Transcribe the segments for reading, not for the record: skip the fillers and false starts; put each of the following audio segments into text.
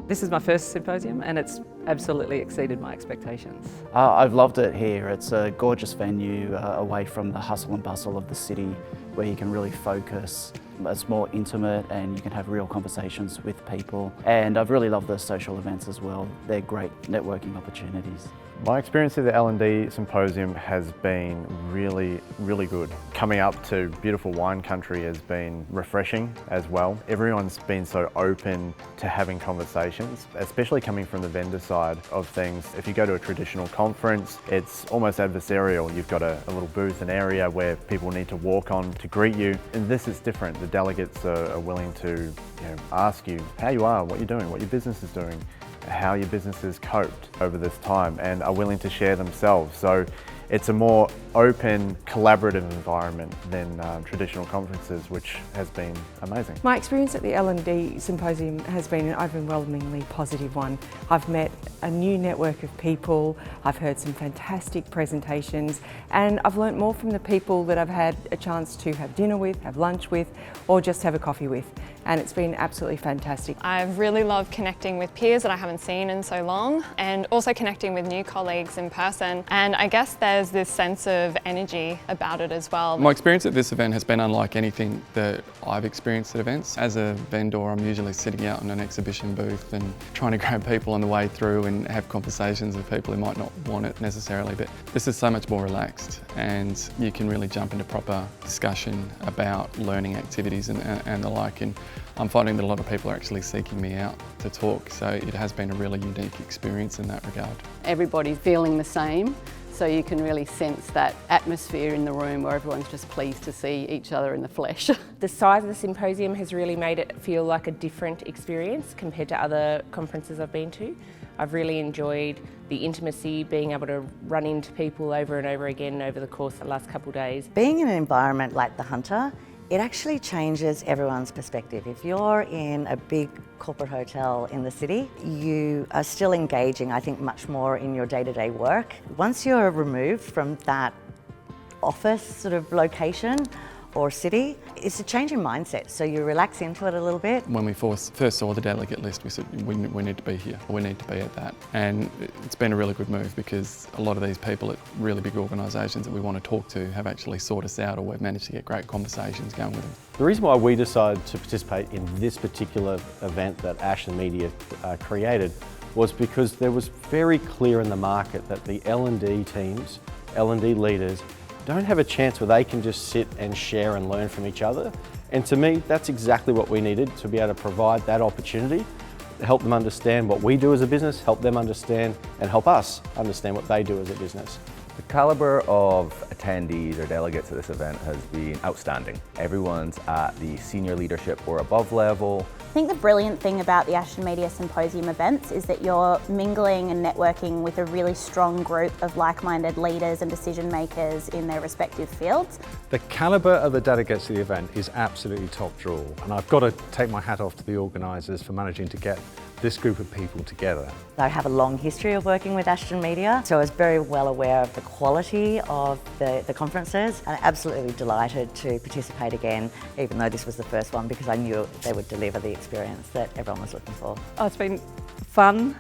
This is my first symposium and it's absolutely exceeded my expectations. I've loved it here. It's a gorgeous venue away from the hustle and bustle of the city where you can really focus. It's more intimate and you can have real conversations with people. And I've really loved the social events as well. They're great networking opportunities. My experience at the L&D Symposium has been really good. Coming up to beautiful wine country has been refreshing as well. Everyone's been so open to having conversations, especially coming from the vendor side of things. If you go to a traditional conference, it's almost adversarial. You've got a little booth, an area where people need to walk on to greet you. And this is different. The delegates are willing to ask you how you are, what you're doing, what your business is doing, how your business has coped over this time, and are willing to share themselves. So it's a more open, collaborative environment than traditional conferences, which has been amazing. My experience at the L&D Symposium has been an overwhelmingly positive one. I've met a new network of people, I've heard some fantastic presentations, and I've learnt more from the people that I've had a chance to have dinner with, have lunch with, or just have a coffee with. And it's been absolutely fantastic. I've really loved connecting with peers that I haven't seen in so long, and also connecting with new colleagues in person. And I guess there's this sense of energy about it as well. My experience at this event has been unlike anything that I've experienced at events. As a vendor, I'm usually sitting out in an exhibition booth and trying to grab people on the way through and have conversations with people who might not want it necessarily, but this is so much more relaxed and you can really jump into proper discussion about learning activities and the like. And I'm finding that a lot of people are actually seeking me out to talk, so it has been a really unique experience in that regard. Everybody's feeling the same, so you can really sense that atmosphere in the room where everyone's just pleased to see each other in the flesh. The size of the symposium has really made it feel like a different experience compared to other conferences I've been to. I've really enjoyed the intimacy, being able to run into people over and over again over the course of the last couple of days. Being in an environment like the Hunter, it actually changes everyone's perspective. If you're in a big corporate hotel in the city, you are still engaging, I think, much more in your day-to-day work. Once you're removed from that office sort of location or city, it's a change in mindset, so you relax into it a little bit. When we first saw the delegate list, we said we need to be here, we need to be at that. And it's been a really good move because a lot of these people at really big organisations that we want to talk to have actually sought us out, or we've managed to get great conversations going with them. The reason why we decided to participate in this particular event that Ashton Media created was because there was very clear in the market that the L&D teams, L&D leaders, don't have a chance where they can just sit and share and learn from each other. And to me, that's exactly what we needed, to be able to provide that opportunity, to help them understand what we do as a business, help them understand and help us understand what they do as a business. The calibre of attendees or delegates at this event has been outstanding. Everyone's at the senior leadership or above level. I think the brilliant thing about the Ashton Media Symposium events is that you're mingling and networking with a really strong group of like-minded leaders and decision makers in their respective fields. The calibre of the delegates to the event is absolutely top draw, and I've got to take my hat off to the organisers for managing to get this group of people together. I have a long history of working with Ashton Media, so I was very well aware of the quality of the conferences, and absolutely delighted to participate again, even though this was the first one, because I knew they would deliver the experience that everyone was looking for. Oh, it's been fun,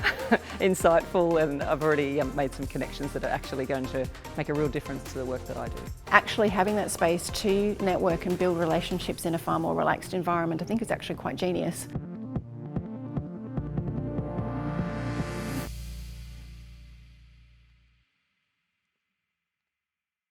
insightful, and I've already made some connections that are actually going to make a real difference to the work that I do. Actually having that space to network and build relationships in a far more relaxed environment, I think is actually quite genius.